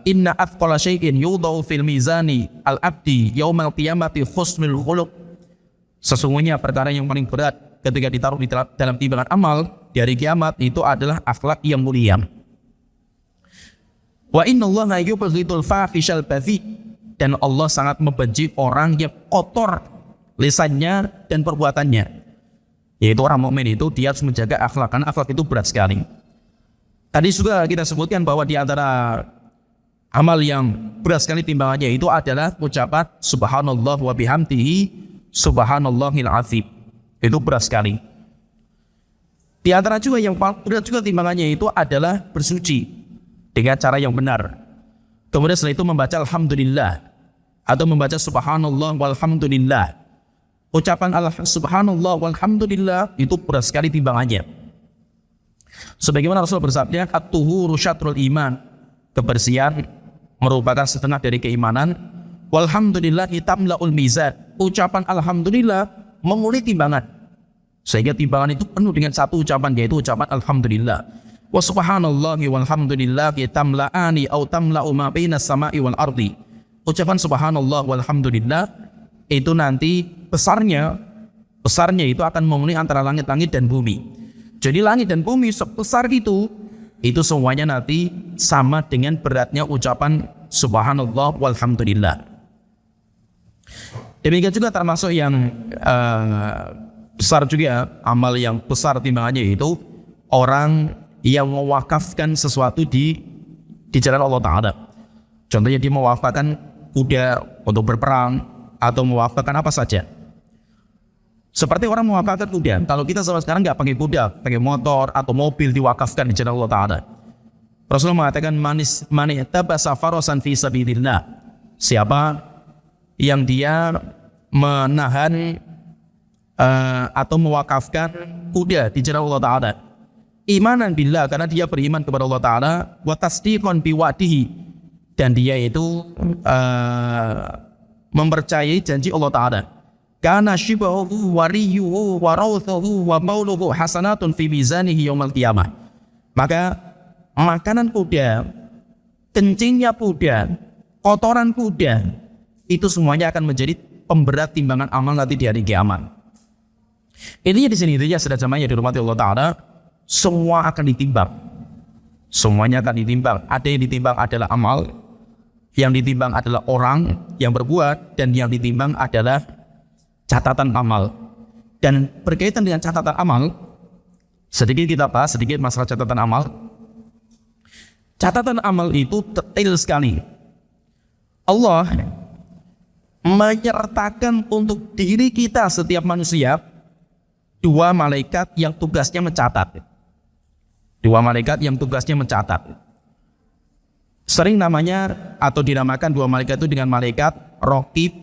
Speaker 2: inna athqala syai'in yudau fil mizani al-abdi yaumal qiyamati husnul khuluq. Sesungguhnya perkara yang paling berat ketika ditaruh di dalam timbangan amal di hari kiamat itu adalah akhlak yang mulia. Wa innallaha yubghidul fahishal badhi, dan Allah sangat membenci orang yang kotor lisannya dan perbuatannya. Yaitu orang mukmin itu dia harus menjaga akhlak, karena akhlak itu berat sekali. Tadi juga kita sebutkan bahwa di antara amal yang berat sekali timbangannya itu adalah ucapan subhanallah wa bihamdihi subhanallahil azim. Itu berat sekali. Di antara juga yang paling berat juga timbangannya itu adalah bersuci dengan cara yang benar. Kemudian setelah itu membaca alhamdulillah atau membaca subhanallah walhamdulillah. Ucapan subhanallah walhamdulillah itu berat sekali timbangannya. Sebagaimana Rasul bersabda, at-tuhuru syatrul iman, kebersihan merupakan setengah dari keimanan. Walhamdulillah tamla'ul mizan, ucapan alhamdulillah memulih timbangan, sehingga timbangan itu penuh dengan satu ucapan, yaitu ucapan alhamdulillah. Wa subhanallahi walhamdulillahi tamla'ani au tamla'u ma bainas sama'i wal ardi. Ucapan subhanallah walhamdulillah itu nanti besarnya itu akan memenuhi antara langit-langit dan bumi. Jadi langit dan bumi sebesar itu semuanya nanti sama dengan beratnya ucapan subhanallah walhamdulillah. Demikian juga termasuk yang besar juga, amal yang besar timbangannya itu orang yang mewakafkan sesuatu di jalan Allah Ta'ala. Contohnya dia mewakafkan kuda untuk berperang atau mewakafkan apa saja. Seperti orang mewakafkan kuda. Kalau kita sekarang nggak pakai kuda, pakai motor atau mobil diwakafkan di jalan Allah Ta'ala. Rasulullah mengatakan man ihtabasa farasan fi sabilillah. Siapa yang dia menahan atau mewakafkan kuda di jalan Allah Ta'ala, imanan billah, karena dia beriman kepada Allah Ta'ala, wa tasdiqan biwa'dihi, dan dia itu mempercayai janji Allah Ta'ala, kana shibahu wariyuhu wa rawthuhu wa mauluhu hasanatun fi mizanihi yaumal qiyamah. Maka makanan kuda, kencingnya kuda, kotoran kuda, itu semuanya akan menjadi pemberat timbangan amal nanti di hari kiamat. Intinya di sini, intinya sudah jamaah yang dirahmati Allah Ta'ala, semua akan ditimbang. Semuanya akan ditimbang. Ada yang ditimbang adalah amal, yang ditimbang adalah orang yang berbuat, dan yang ditimbang adalah catatan amal. Dan berkaitan dengan catatan amal, sedikit kita bahas sedikit masalah catatan amal. Catatan amal itu detail sekali. Allah menyertakan untuk diri kita setiap manusia dua malaikat yang tugasnya mencatat. Dua malaikat yang tugasnya mencatat. Sering namanya atau dinamakan dua malaikat itu dengan malaikat Raqib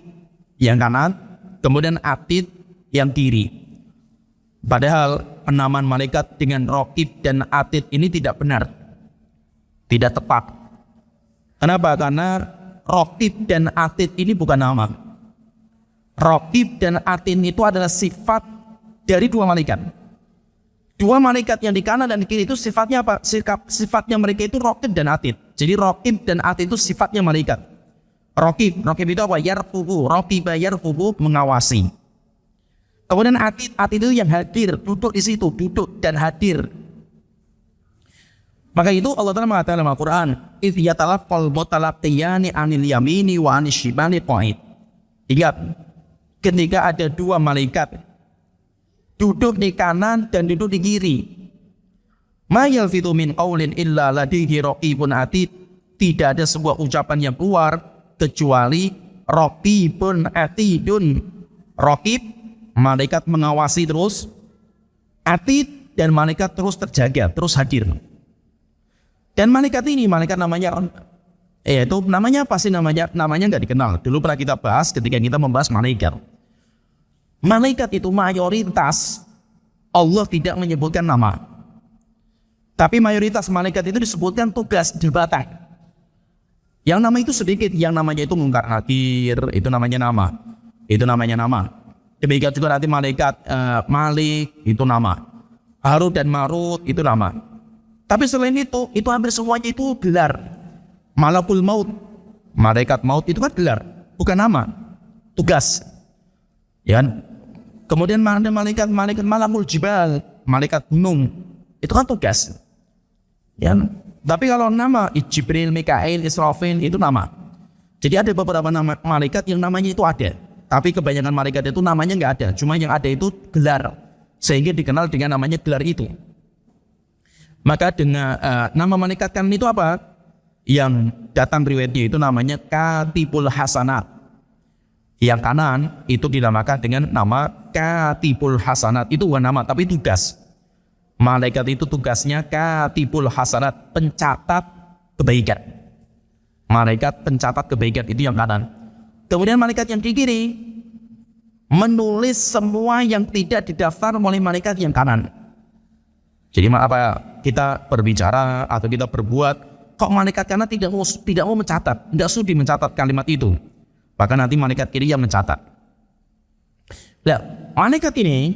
Speaker 2: yang kanan, kemudian Atid yang kiri. Padahal penamaan malaikat dengan Raqib dan Atid ini tidak benar, tidak tepat. Kenapa? Karena Raqib dan Atid ini bukan nama. Raqib dan Atid itu adalah sifat dari dua malaikat. Dua malaikat yang di kanan dan di kiri itu sifatnya apa? Sifatnya mereka itu Raqib dan Atid. Jadi Raqib dan Atid itu sifatnya malaikat. Raqib itu apa? Yarqubu, raqiba yarqubu, mengawasi. Kemudian Atid itu yang hadir, duduk di situ, duduk dan hadir. Maka itu Allah Ta'ala mengatakan dalam Al-Quran, idh yatalaqqal mutalaqiyani anil yamini wa anil shimali qa'id. Ingat, ketika ada dua malaikat duduk di kanan dan duduk di kiri, ma yalfitu min qaulin illa ladaihi raqibun atid, tidak ada sebuah ucapan yang keluar kecuali raqibun atidun. Raqib, malaikat mengawasi terus, atid, dan malaikat terus terjaga, terus hadir. Dan malaikat ini, malaikat namanya itu namanya apa sih? Namanya nggak dikenal. Dulu pernah kita bahas ketika kita membahas malaikat. Malaikat itu mayoritas Allah tidak menyebutkan nama. Tapi mayoritas malaikat itu disebutkan tugas, jabatan. Yang nama itu sedikit, yang namanya itu Munkar Nakir, itu namanya nama. Itu namanya nama. Demikian juga nanti malaikat Malik, itu nama. Harut dan Marut, itu nama. Tapi selain itu hampir semuanya itu gelar. Malakul Maut, malaikat maut itu kan gelar, bukan nama, tugas. Ya. Kemudian ada malaikat Malakul Jibal, malaikat gunung, itu kan tugas. Ya. Tapi kalau nama Jibril, Mikail, Israfil itu nama. Jadi ada beberapa nama malaikat yang namanya itu ada. Tapi kebanyakan malaikat itu namanya nggak ada. Cuma yang ada itu gelar. Sehingga dikenal dengan namanya gelar itu. Maka dengan nama malaikat kan itu apa? Yang datang riwayatnya itu namanya Katibul Hasanat. Yang kanan itu dinamakan dengan nama Katibul Hasanat. Itu bukan nama tapi tugas. Malaikat itu tugasnya Katibul Hasanat, pencatat kebaikan. Malaikat pencatat kebaikan itu yang kanan. Kemudian malaikat yang di kiri menulis semua yang tidak didaftar oleh malaikat yang kanan. Jadi apa kita berbicara atau kita berbuat, kok malaikat kanan tidak mau mencatat, tidak sudi mencatat kalimat itu. Bahkan nanti malaikat kiri yang mencatat. Nah, malaikat ini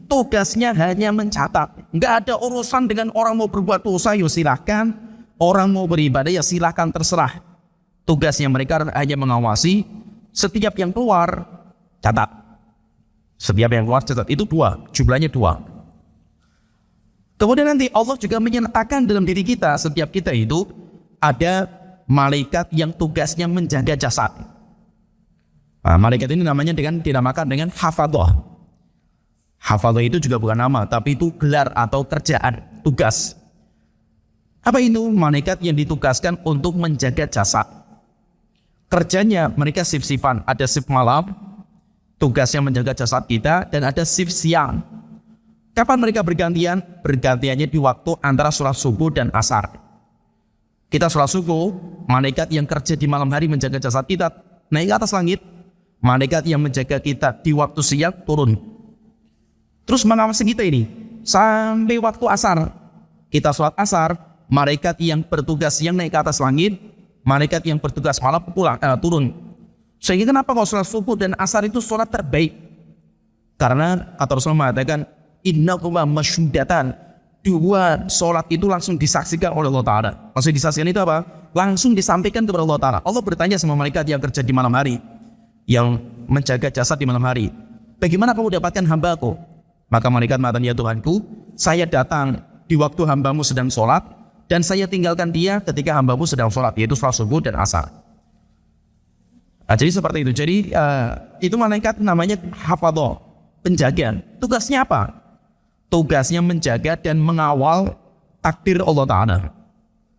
Speaker 2: tugasnya hanya mencatat. Nggak ada urusan dengan orang mau berbuat dosa, ya silahkan. Orang mau beribadah, ya silahkan, terserah. Tugasnya mereka hanya mengawasi. Setiap yang keluar, catat. Setiap yang keluar, catat. Itu dua, jumlahnya dua. Kemudian nanti Allah juga menyatakan dalam diri kita, setiap kita itu ada malaikat yang tugasnya menjaga jasad. Nah, malaikat ini namanya dinamakan dengan hafadhah. Hafadhah itu juga bukan nama, tapi itu gelar atau kerjaan, tugas. Apa itu? Malaikat yang ditugaskan untuk menjaga jasad. Kerjanya mereka shift-shiftan, ada shift malam, tugasnya menjaga jasad kita, dan ada shift siang. Kapan mereka bergantian? Bergantiannya di waktu antara sholat subuh dan asar. Kita sholat subuh, malaikat yang kerja di malam hari menjaga jasad kita naik ke atas langit. Malaikat yang menjaga kita di waktu siang turun. Terus mengawasi kita ini sampai waktu asar. Kita sholat asar, malaikat yang bertugas siang naik ke atas langit, malaikat yang bertugas malam turun. Sehingga kenapa kalau sholat subuh dan asar itu sholat terbaik? Karena kata Rasulullah mengatakan, innahuma masyhudatan, dua sholat itu langsung disaksikan oleh Allah Ta'ala. Maksud disaksikan itu apa? Langsung disampaikan kepada Allah Ta'ala. Allah bertanya sama malaikat yang kerja di malam hari, yang menjaga jasad di malam hari, bagaimana kamu dapatkan hambaku? Maka malaikat mengatakan, ya Tuhanku, saya datang di waktu hambamu sedang sholat, dan saya tinggalkan dia ketika hambamu sedang sholat, yaitu sholat subuh dan asar. Nah, jadi seperti itu. Jadi itu malaikat namanya hafadhah, penjaga. Tugasnya apa? Tugasnya menjaga dan mengawal takdir Allah Ta'ala.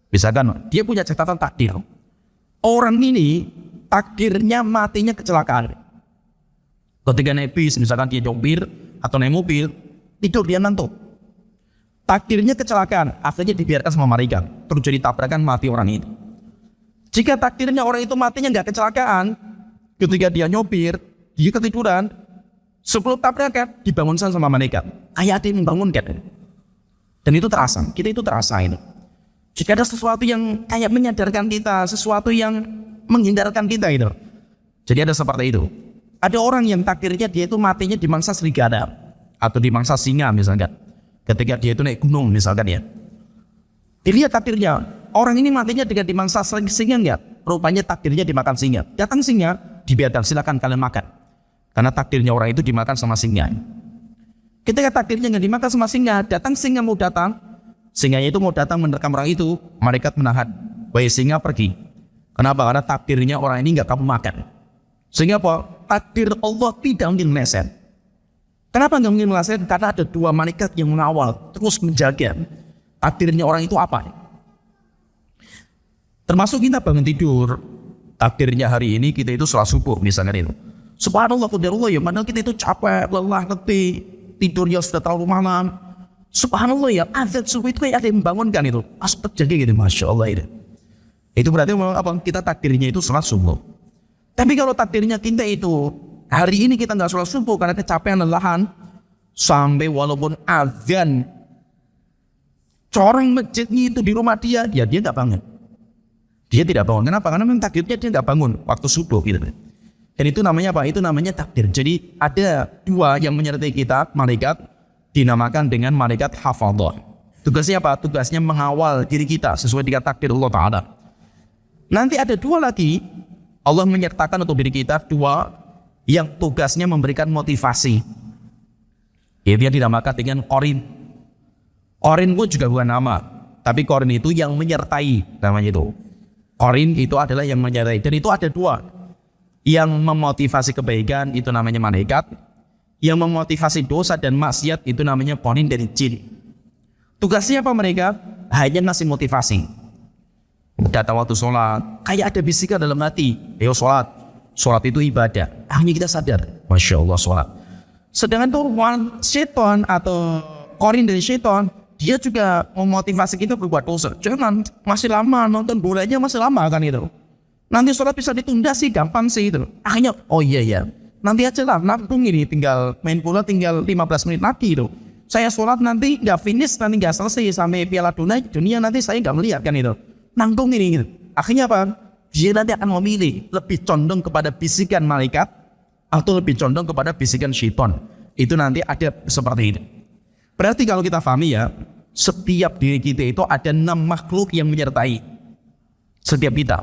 Speaker 2: Misalkan dia punya catatan takdir. Orang ini takdirnya matinya kecelakaan. Ketika naik bis, misalkan dia nyopir atau naik mobil, tidur dia ngantuk. Takdirnya kecelakaan, akhirnya dibiarkan sama malaikat. Terjadi tabrakan, mati orang ini. Jika takdirnya orang itu matinya nggak kecelakaan, ketika dia nyopir, dia ketiduran, sebelum tabrakan dibangunkan sama malaikat. Ayat ini membangunkan. Dan itu terasa, kita itu terasa itu. Jika ada sesuatu yang kayak menyadarkan kita, sesuatu yang menghindarkan kita itu. Jadi ada seperti itu. Ada orang yang takdirnya dia itu matinya di mangsa serigala atau di mangsa singa misalkan. Ketika dia itu naik gunung misalkan ya. Dilihat takdirnya, orang ini matinya dengan di mangsa singa enggak? Rupanya takdirnya dimakan singa. Datang singa, dibiarkan silakan kalian makan. Karena takdirnya orang itu dimakan sama singa. Ketika takdirnya nggak dimakan sama singa, datang singa mau datang. Singanya itu mau datang menerkam orang itu, malaikat menahan. Wahai singa pergi. Kenapa? Karena takdirnya orang ini nggak kamu makan. Sehingga apa? Takdir Allah tidak mungkin meleset. Kenapa nggak mungkin meleset? Karena ada dua malaikat yang mengawal, terus menjaga takdirnya orang itu apa. Termasuk kita bangun tidur, takdirnya hari ini kita itu sholat subuh misalnya itu. Subhanallah, qadarullah ya, padahal kita itu capek, lelah, letih, tidurnya sudah terlalu malam. Subhanallah ya, azan subuh itu kayak ada yang membangunkan itu. Pas terjaga gitu, Masya Allah itu. Itu berarti apa? Kita takdirnya itu sholat subuh. Tapi kalau takdirnya kita itu hari ini kita nggak sholat subuh karena kecapean, lelahan, sampai walaupun azan coreng masjidnya itu di rumah dia, ya dia nggak bangun. Dia tidak bangun. Kenapa? Karena memang takdirnya dia nggak bangun waktu subuh gitu. Dan itu namanya apa? Itu namanya takdir. Jadi ada dua yang menyertai kita, malaikat, dinamakan dengan malaikat hafadhah. Tugasnya apa? Tugasnya mengawal diri kita sesuai dengan takdir Allah Ta'ala. Nanti ada dua lagi, Allah menyertakan untuk diri kita dua yang tugasnya memberikan motivasi. Itu yang dinamakan dengan qarin. Qarin pun juga bukan nama, tapi qarin itu yang menyertai namanya itu. Qarin itu adalah yang menyertai. Dan itu ada dua. Yang memotivasi kebaikan itu namanya malaikat. Yang memotivasi dosa dan maksiat itu namanya qarin dari jin. Tugasnya apa mereka? Hanya ngasih motivasi. Datang waktu sholat, kayak ada bisikan dalam hati. Ayo sholat. Sholat itu ibadah. Hanya kita sadar. Masya Allah sholat. Sedangkan tuh syaitan atau qarin dari syaitan, dia juga memotivasi kita berbuat dosa. Jangan, masih lama nonton bolanya, masih lama kan itu. Nanti sholat bisa ditunda sih, gampang sih itu. Akhirnya, oh iya, nanti aja lah, nabung ini, tinggal main bola tinggal 15 menit lagi itu. Saya sholat nanti nggak finish, nanti nggak selesai sampai Piala Dunia nanti saya nggak melihat kan itu. Nanggung ini gitu. Akhirnya apa? Dia nanti akan memilih lebih condong kepada bisikan malaikat atau lebih condong kepada bisikan syaitan. Itu nanti ada seperti ini. Berarti kalau kita pahami ya, setiap diri kita itu ada 6 makhluk yang menyertai setiap kita.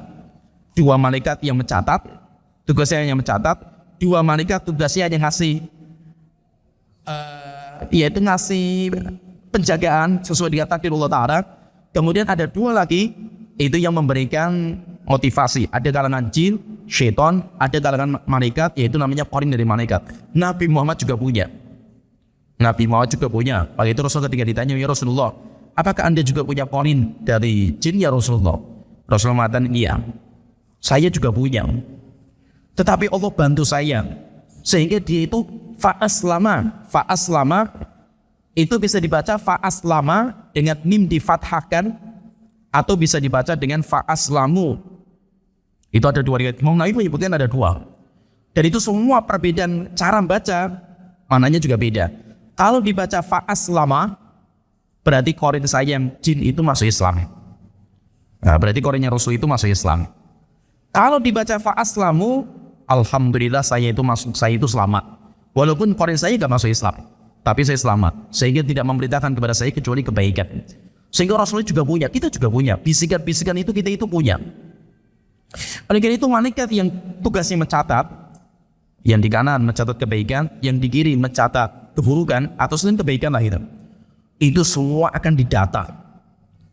Speaker 2: 2 malaikat yang mencatat, tugasnya yang mencatat. 2 malaikat tugasnya yang ngasih, yaitu ngasih penjagaan sesuai dengan takdir Allah Ta'ala. Kemudian ada 2 lagi, itu yang memberikan motivasi. Ada kalangan jin, syaitan, ada kalangan malaikat, yaitu namanya qarin dari malaikat. Nabi Muhammad juga punya. Maka itu Rasul ketika ditanya, ya Rasulullah, apakah anda juga punya qarin dari jin ya Rasulullah? Rasulullah mengatakan, iya, saya juga punya. Tetapi Allah bantu saya, sehingga dia itu fa'aslama. Fa'aslama itu bisa dibaca fa'aslama dengan mim difathahkan, atau bisa dibaca dengan fa'aslamu. Itu ada 2 riwayat. Imam Nawawi menyebutkan ada 2. Dan itu semua perbedaan cara membaca, maknanya juga beda. Kalau dibaca fa'aslama, berarti qarin saya yang jin itu masuk Islam. Nah, berarti qarinnya Rasul itu masuk Islam. Kalau dibaca fa'aslamu, alhamdulillah saya itu selamat. Walaupun qarin saya tidak masuk Islam, tapi saya selamat. Sehingga tidak memberitakan kepada saya kecuali kebaikan. Sehingga Rasulullah juga punya, kita juga punya. Bisikan-bisikan itu kita itu punya. Oleh karena itu malaikat yang tugasnya mencatat, yang di kanan mencatat kebaikan, yang di kiri mencatat keburukan atau selain kebaikan lah itu semua akan didata.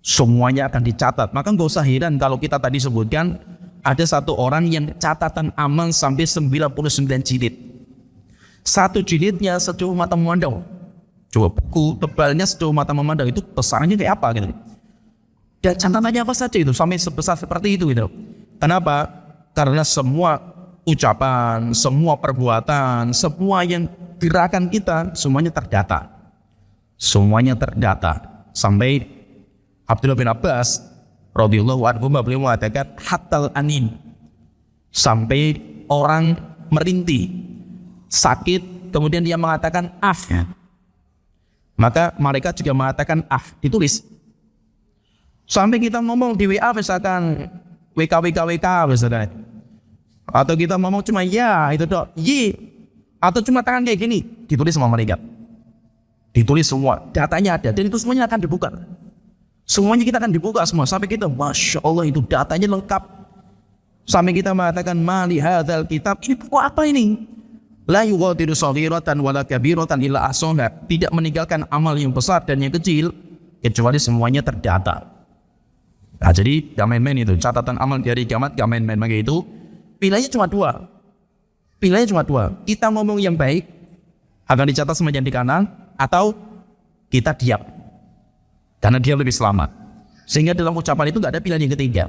Speaker 2: Semuanya akan dicatat. Maka nggak usah heran kalau kita tadi sebutkan ada 1 orang yang catatan amal sampai 99 jilid. 1 jilidnya sejauh mata memandang. Coba buku tebalnya sejauh mata memandang itu besarnya kayak apa gitu. Dan catatannya apa saja itu sampai sebesar seperti itu gitu. Kenapa? Karena semua ucapan, semua perbuatan, semua yang gerakan kita semuanya terdata. Semuanya terdata. Sampai Abdullah bin Abbas radhiyallahu anhu beliau mengatakan hatal anin. Sampai orang merintih, sakit, kemudian dia mengatakan maka malaikat juga mengatakan ditulis. Sampai kita ngomong di WA misalkan WK misalkan, Atau kita ngomong cuma ya itu dok, ye, atau cuma tangan kayak gini, ditulis sama malaikat. Ditulis semua, datanya ada, dan itu semuanya akan dibuka. Semuanya kita akan dibuka semua, sampai kita, Masya Allah itu datanya lengkap. Sampai kita mengatakan, mali hadzal kitab, ini buku apa ini? La yughadiru shaghiratan wala kabiratan illa ahsaha, tidak meninggalkan amal yang besar dan yang kecil, kecuali semuanya terdata. Nah jadi, gak main-main itu, catatan amal di hari kiamat, gak main-main begitu. Pilihannya cuma dua. Pilihannya cuma dua. Kita ngomong yang baik, akan dicatat semuanya di kanan, atau kita diam. Karena dia lebih selamat. Sehingga dalam ucapan itu gak ada pilihan yang ketiga.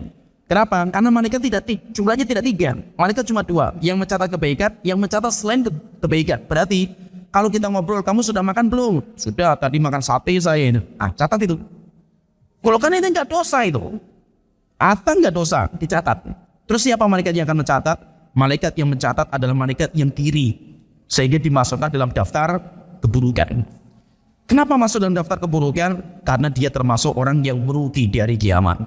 Speaker 2: Kenapa? Karena malaikat jumlahnya tidak tiga. Malaikat cuma dua. Yang mencatat kebaikan, yang mencatat selain kebaikan. Berarti, kalau kita ngobrol, kamu sudah makan belum? Sudah, tadi makan sate saya ini. Ah, catat itu. Kalau kan itu gak dosa itu. Atau gak dosa, dicatat. Terus siapa malaikat yang akan mencatat? Malaikat yang mencatat adalah malaikat yang kiri. Sehingga dimasukkan dalam daftar keburukan. Kenapa masuk dalam daftar keburukan? Karena dia termasuk orang yang merugi di hari kiamat.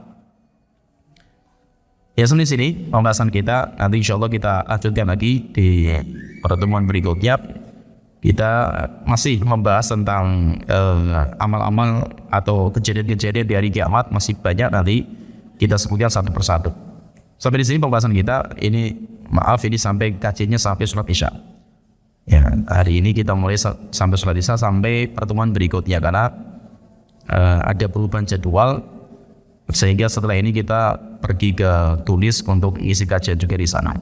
Speaker 2: Ya sampai sini pembahasan kita. Nanti insya Allah kita lanjutkan lagi di pertemuan berikutnya. Kita masih membahas tentang amal-amal atau kejadian-kejadian di hari kiamat. Masih banyak, nanti kita sebutkan satu persatu. Sampai di sini pembahasan kita. Ini maaf, ini sampai kajiannya sampai sholat isya. Ya, hari ini kita mulai sampai sholat isya sampai pertemuan berikutnya, karena ada perubahan jadwal, sehingga setelah ini kita pergi ke Tunis untuk isi kajian juga di sana.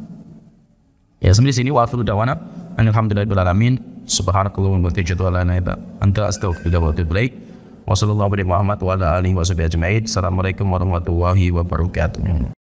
Speaker 2: Ya, sampai di sini wa akhiru da'wana alhamdulillahirabbil alamin. Subhanakallahumma wa bihamdika anta astaghfiruka wa atubu ilaik. Wassallallahu alaihi Muhammad wa ala alihi wa sahbihi ajma'in. Assalamualaikum warahmatullahi wabarakatuh.